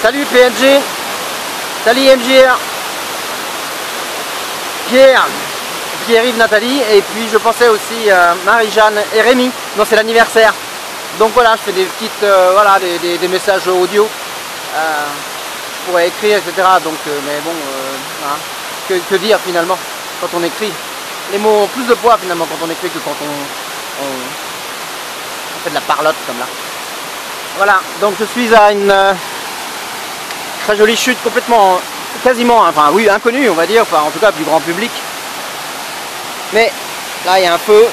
Salut PNG, salut MJR, Pierre-Yves, Nathalie, et puis je pensais aussi à Marie-Jeanne et Rémi. Non, c'est l'anniversaire. Donc voilà, je fais des petites, voilà, des messages audio pour écrire, etc. Donc, mais bon, hein, que dire finalement quand on écrit. Les mots ont plus de poids finalement quand on écrit que quand on fait de la parlotte comme là. Voilà, donc je suis à une très jolie chute complètement, quasiment, enfin oui, inconnue on va dire, enfin en tout cas du grand public. Mais là il y a un feu,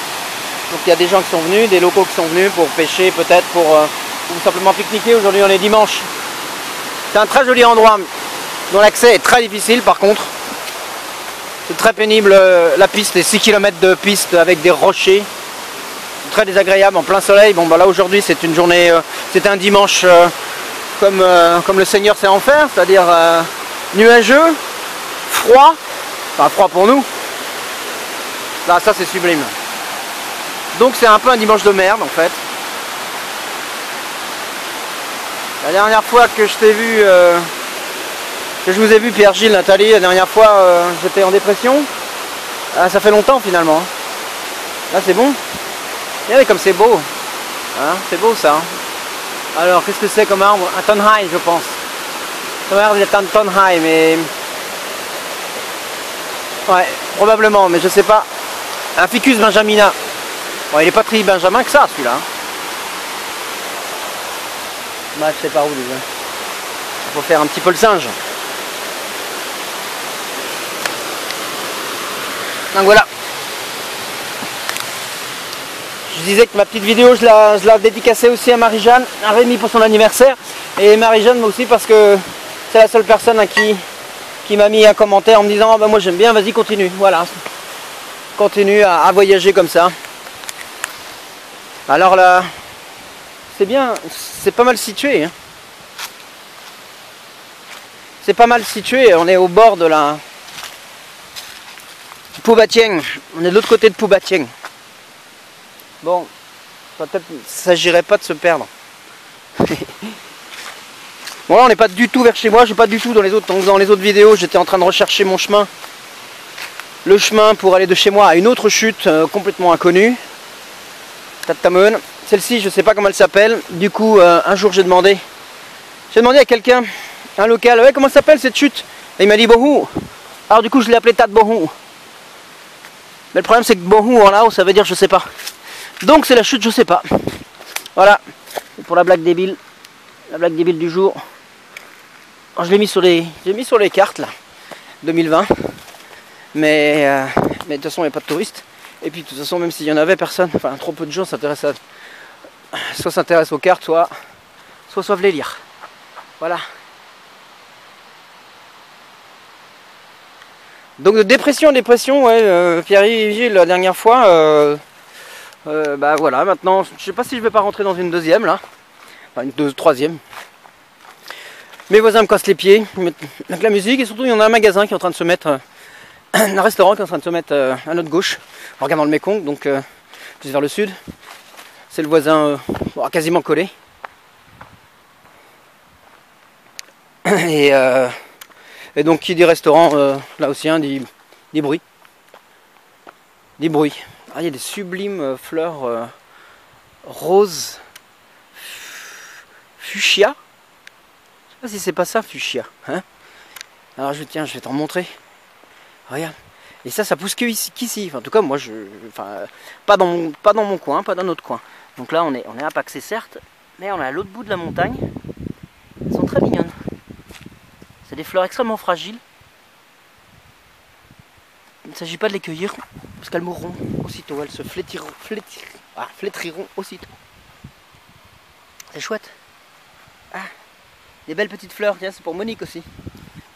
donc il y a des gens qui sont venus, des locaux qui sont venus pour pêcher peut-être, pour simplement pique-niquer. Aujourd'hui on est dimanche. C'est un très joli endroit dont l'accès est très difficile par contre. C'est très pénible la piste, les 6 km de piste avec des rochers. Très désagréable en plein soleil. Bon bah là aujourd'hui c'est une journée, c'est un dimanche comme le Seigneur sait en faire, c'est-à-dire nuageux, froid, enfin froid pour nous. Là ça c'est sublime. Donc c'est un peu un dimanche de merde en fait. La dernière fois que je t'ai vu, que je vous ai vu Pierre-Gilles, Nathalie, la dernière fois j'étais en dépression. Ah, ça fait longtemps finalement. Là c'est bon. Regardez comme c'est beau, hein, c'est beau ça. Hein. Alors qu'est-ce que c'est comme arbre? Un tonhai je pense. Ça m'a l'air d'être un tonhai mais... Ouais, probablement, mais je sais pas. Un ficus benjamina. Bon, il est pas très benjamin que ça celui-là. Hein. Bah je sais pas où déjà. Il faut faire un petit peu le singe. Donc voilà. Je disais que ma petite vidéo, je la dédicaçais aussi à Marie-Jeanne, à Rémi pour son anniversaire, et Marie-Jeanne aussi parce que c'est la seule personne à qui m'a mis un commentaire en me disant oh, bah, moi j'aime bien, vas-y continue, voilà, continue à voyager comme ça. Alors là, c'est bien, c'est pas mal situé, hein. C'est pas mal situé, on est au bord de la Poubatieng, on est de l'autre côté de Poubatieng. Bon, peut-être il ne s'agirait pas de se perdre. Bon là on n'est pas du tout vers chez moi, je suis pas du tout dans les autres vidéos, j'étais en train de rechercher mon chemin. Le chemin pour aller de chez moi à une autre chute complètement inconnue. Tatamon. Celle-ci je sais pas comment elle s'appelle. Du coup un jour j'ai demandé à quelqu'un, un local, ouais, comment s'appelle cette chute? Et il m'a dit Bohou. Alors du coup je l'ai appelé Tat Bohou. Mais le problème c'est que Bohou en Lao ça veut dire je sais pas. Donc c'est la chute, je sais pas. Voilà, et pour la blague débile du jour. Alors, je l'ai mis sur les cartes là, 2020. Mais de toute façon il n'y a pas de touristes. Et puis de toute façon même s'il y en avait personne, enfin trop peu de gens s'intéressent soit s'intéressent aux cartes, soit les lire. Voilà. Donc de dépression, ouais, Pierre-Yves la dernière fois. Bah voilà, maintenant, je sais pas si je vais pas rentrer dans une deuxième là, enfin une troisième. Mes voisins me cassent les pieds, ils mettent de la musique et surtout il y en a un magasin qui est en train de se mettre, un restaurant qui est en train de se mettre à notre gauche, en regardant le Mekong, donc plus vers le sud. C'est le voisin quasiment collé. Et donc qui dit restaurant, là aussi hein, dit bruit. Dit bruit. Ah, il y a des sublimes fleurs roses fuchsia. Je sais pas si c'est pas ça fuchsia. Hein, alors je vais t'en montrer. Regarde. Et ça pousse qu'ici. Enfin, en tout cas moi pas dans mon coin, pas dans notre coin. Donc là on est à Paxé certes, mais on est à l'autre bout de la montagne. Elles sont très mignonnes. C'est des fleurs extrêmement fragiles. Il ne s'agit pas de les cueillir parce qu'elles mourront aussitôt, elles se flétriront aussitôt. C'est chouette. Ah, des belles petites fleurs, tiens, c'est pour Monique aussi.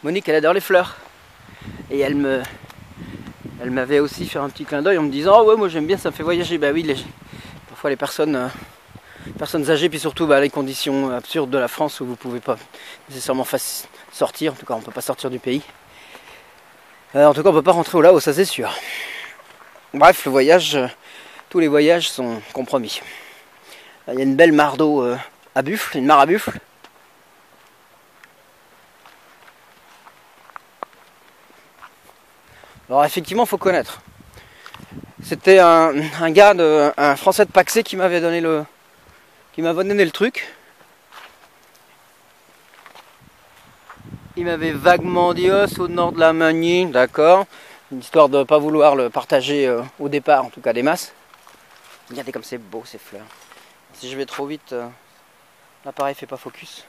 Monique elle adore les fleurs. Et elle m'avait aussi fait un petit clin d'œil en me disant oh ouais moi j'aime bien, ça me fait voyager. Bah oui, parfois les personnes âgées, puis surtout les conditions absurdes de la France où vous ne pouvez pas nécessairement sortir, en tout cas on ne peut pas sortir du pays. En tout cas on ne peut pas rentrer au Laos, ça c'est sûr. Bref, le voyage, tous les voyages sont compromis. Il y a une belle mare d'eau à buffle, une mare à buffle. Alors effectivement, il faut connaître. C'était un gars, un Français de Paxé qui m'avait donné le truc. Il m'avait vaguement dit oh, c'est au nord de la Magny, d'accord. Une histoire de ne pas vouloir le partager au départ, en tout cas des masses. Regardez comme c'est beau ces fleurs. Si je vais trop vite, l'appareil fait pas focus.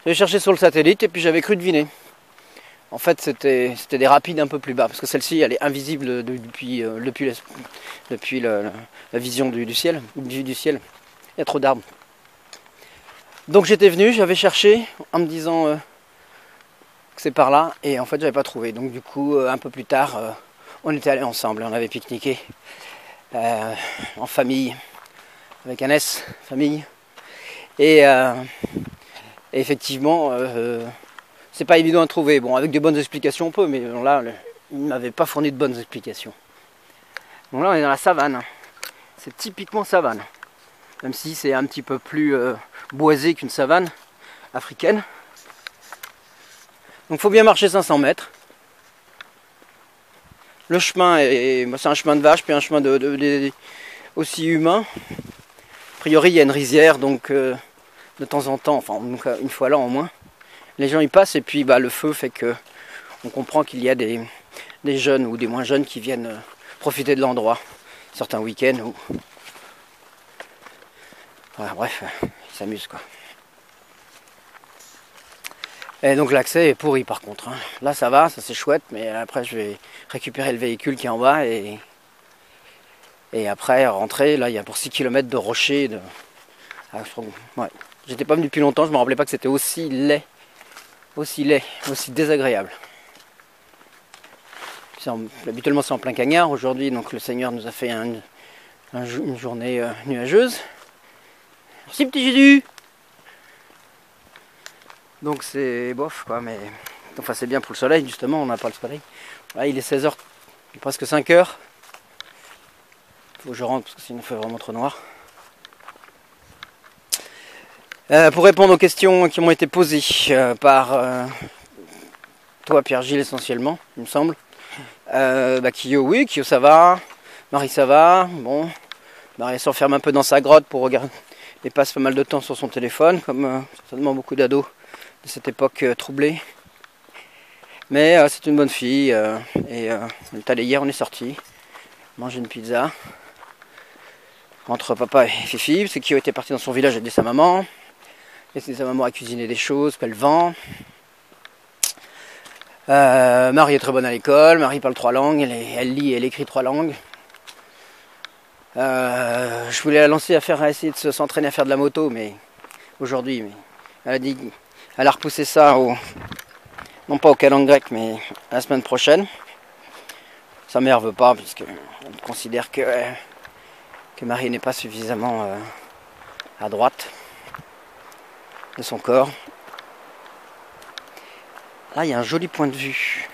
J'avais cherché sur le satellite et puis j'avais cru deviner. En fait, c'était des rapides un peu plus bas, parce que celle-ci, elle est invisible depuis la vision du ciel, du ciel. Il y a trop d'arbres. Donc j'étais venu, j'avais cherché en me disant que c'est par là, et en fait, j'avais pas trouvé. Donc du coup, un peu plus tard, on était allés ensemble, on avait pique-niqué en famille, avec un S, famille, et effectivement. C'est pas évident à trouver. Bon, avec de bonnes explications on peut, mais là, il ne m'avait pas fourni de bonnes explications. Donc là, on est dans la savane. C'est typiquement savane. Même si c'est un petit peu plus boisé qu'une savane africaine. Donc il faut bien marcher 500 mètres. Le chemin, c'est un chemin de vache, puis un chemin aussi humain. A priori, il y a une rizière, donc de temps en temps, enfin une fois l'an au moins, les gens y passent et puis le feu fait que on comprend qu'il y a des jeunes ou des moins jeunes qui viennent profiter de l'endroit certains week-ends ou voilà, bref, ils s'amusent quoi. Et donc l'accès est pourri par contre, hein. Là ça va, ça c'est chouette, mais après je vais récupérer le véhicule qui est en bas et après rentrer. Là il y a pour 6 km de rochers ouais. J'étais pas venu depuis longtemps, je me rappelais pas que c'était aussi laid, aussi désagréable. Habituellement c'est en plein cagnard aujourd'hui, donc le Seigneur nous a fait une journée nuageuse. Merci petit Jésus. Donc c'est bof quoi, mais enfin c'est bien pour le soleil justement, on n'a pas le soleil. Là il est 16h, presque 5h. Faut que je rentre parce que sinon il fait vraiment trop noir. Pour répondre aux questions qui m'ont été posées par toi Pierre-Gilles essentiellement, il me semble. Kyo, oui, Kyo ça va, Marie ça va, bon, Marie s'enferme un peu dans sa grotte pour regarder, et passe pas mal de temps sur son téléphone, comme certainement beaucoup d'ados de cette époque troublée. Mais c'est une bonne fille, et on est allé hier, on est sorti manger une pizza entre papa et Fifi, parce que Kyo était parti dans son village aider sa maman, et sa maman a cuisiné des choses qu'elle vend. Marie est très bonne à l'école, Marie parle 3 langues, elle lit et elle écrit 3 langues. Je voulais la lancer à essayer de s'entraîner à faire de la moto, mais aujourd'hui, elle a dit, elle a repoussé ça non pas au calendrier grec, mais à la semaine prochaine. Sa mère veut pas, puisque elle considère que Marie n'est pas suffisamment à droite de son corps. Là, il y a un joli point de vue.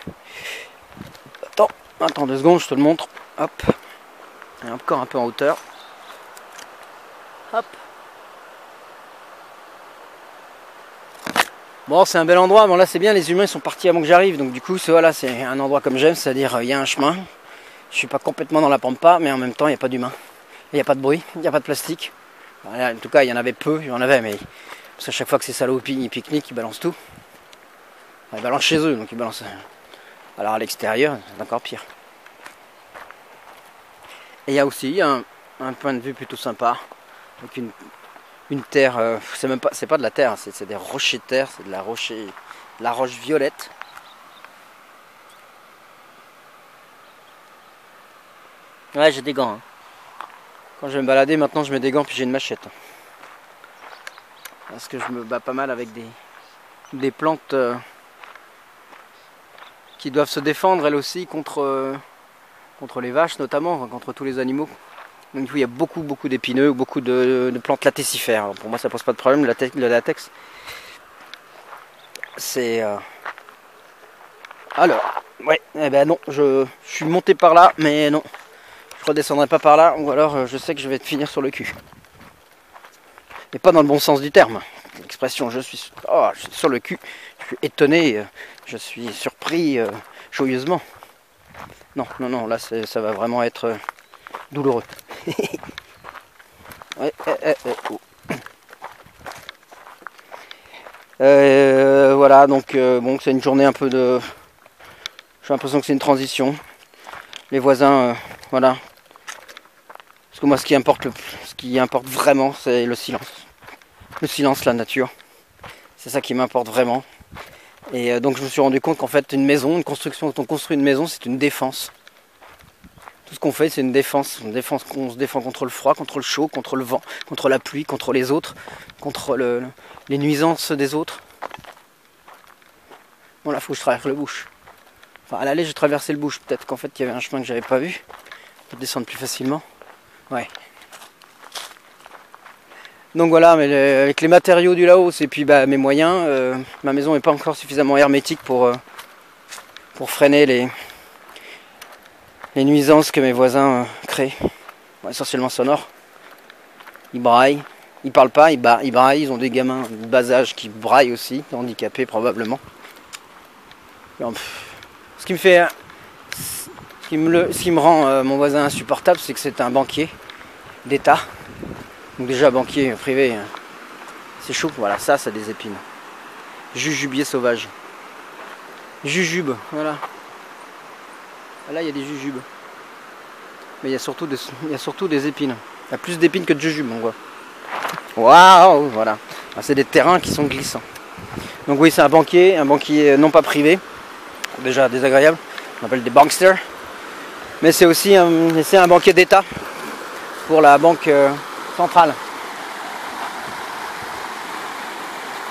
Attends 2 secondes, je te le montre. Hop. Et encore un peu en hauteur. Hop. Bon, c'est un bel endroit. Bon, là, c'est bien. Les humains sont partis avant que j'arrive. Donc, du coup, voilà, c'est un endroit comme j'aime. C'est-à-dire, il y a un chemin. Je suis pas complètement dans la pampa, mais en même temps, il n'y a pas d'humains. Il n'y a pas de bruit. Il n'y a pas de plastique. Voilà, en tout cas, il y en avait peu. Il y en avait, mais parce qu'à chaque fois que ces salopes ils pique-niquent, ils balancent tout. Ils balancent chez eux, donc ils balancent. Alors à l'extérieur, c'est encore pire. Et il y a aussi un point de vue plutôt sympa, avec une terre. C'est pas de la terre, c'est des rochers de terre, c'est de la roche violette. Ouais, j'ai des gants. Hein. Quand je vais me balader, maintenant je mets des gants puis j'ai une machette. Parce que je me bats pas mal avec des plantes. Qui doivent se défendre elles aussi contre les vaches notamment, enfin, contre tous les animaux. Donc du coup il y a beaucoup d'épineux, beaucoup de plantes latexifères. Alors, pour moi ça pose pas de problème, le latex. C'est... Alors, ouais, eh ben non, je suis monté par là, mais non. Je redescendrai pas par là, ou alors je sais que je vais finir sur le cul. Et pas dans le bon sens du terme. L'expression je suis sur le cul, suis étonné, je suis surpris joyeusement. Non, non, non, là ça va vraiment être douloureux. Ouais, oh. Voilà, donc bon, c'est une journée un peu de... J'ai l'impression que c'est une transition. Les voisins, voilà. Parce que moi, ce qui importe vraiment, c'est le silence. Le silence, la nature. C'est ça qui m'importe vraiment. Et donc je me suis rendu compte qu'en fait, une maison, une construction, quand on construit une maison, c'est une défense. Tout ce qu'on fait, c'est une défense. On se défend contre le froid, contre le chaud, contre le vent, contre la pluie, contre les autres, contre les nuisances des autres. Bon, là, il faut que je traverse le bush. Enfin, à l'aller, j'ai traversé le bush. Peut-être qu'en fait, il y avait un chemin que j'avais pas vu. Pour descendre plus facilement. Ouais. Donc voilà, mais avec les matériaux du Laos et puis mes moyens, ma maison n'est pas encore suffisamment hermétique pour freiner les nuisances que mes voisins créent. Bon, essentiellement sonores. Ils braillent, ils parlent pas, ils braillent, ils ont des gamins de bas âge qui braillent aussi, handicapés probablement. Ce qui me fait... Ce qui me rend mon voisin insupportable, c'est que c'est un banquier d'État. Donc déjà banquier privé, c'est chaud. Voilà, ça des épines. Jujubier sauvage. Jujube, voilà. Là, il y a des jujubes. Mais il y a surtout des épines. Il y a plus d'épines que de jujubes, on voit. Waouh, voilà. C'est des terrains qui sont glissants. Donc oui, c'est un banquier non pas privé. Déjà désagréable. On appelle des banksters. Mais c'est aussi un banquier d'État pour la banque centrale.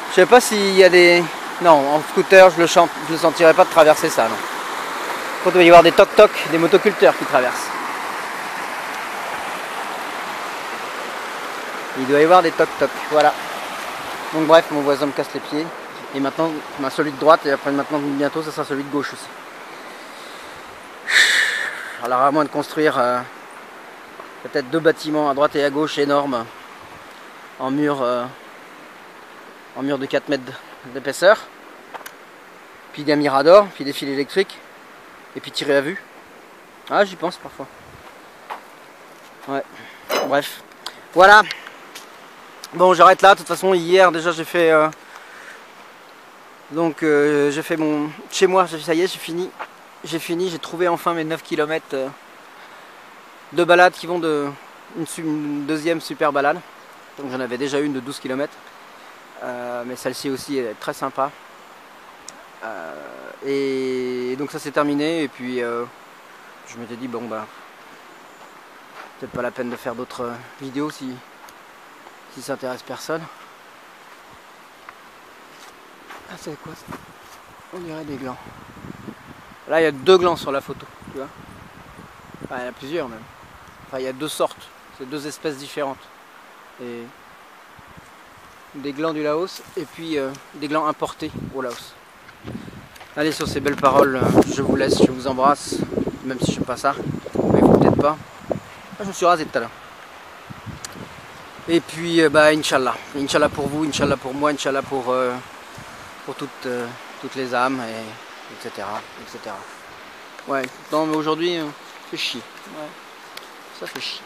Je sais pas s'il y a des... Non, en scooter, je le sentirais pas de traverser ça. Non. Il doit y avoir des toc-toc, des motoculteurs qui traversent. Il doit y avoir des toc-toc, voilà. Donc bref, mon voisin me casse les pieds. Et maintenant, celui de droite, et après maintenant, bientôt, ça sera celui de gauche aussi. Alors à moins de construire peut-être 2 bâtiments à droite et à gauche énormes en mur de 4 mètres d'épaisseur, puis des miradors, puis des fils électriques, et puis tirer à vue. Ah, j'y pense parfois. Ouais, bref. Voilà. Bon, j'arrête là. De toute façon, hier déjà j'ai fait... j'ai fait mon... Chez moi, ça y est, j'ai fini. J'ai trouvé enfin mes 9 km de balade qui vont de une deuxième super balade. Donc j'en avais déjà une de 12 km. Mais celle-ci aussi est très sympa. Et donc ça c'est terminé. Et puis je m'étais dit bon bah peut-être pas la peine de faire d'autres vidéos si ça intéresse personne. Ah c'est quoi ça? On dirait des glands. Là il y a 2 glands sur la photo, tu vois. Enfin, il y en a plusieurs même. Enfin il y a 2 sortes, c'est 2 espèces différentes. Et des glands du Laos et puis des glands importés au Laos. Allez, sur ces belles paroles, je vous laisse, je vous embrasse, même si je n'aime pas ça, mais vous peut-être pas. Je me suis rasé tout à l'heure. Et puis Inch'Allah. Inch'Allah pour vous, Inch'Allah pour moi, Inch'Allah pour toutes les âmes, et etc. etc. Ouais, non mais aujourd'hui, fait chier. Ouais, ça fait chier.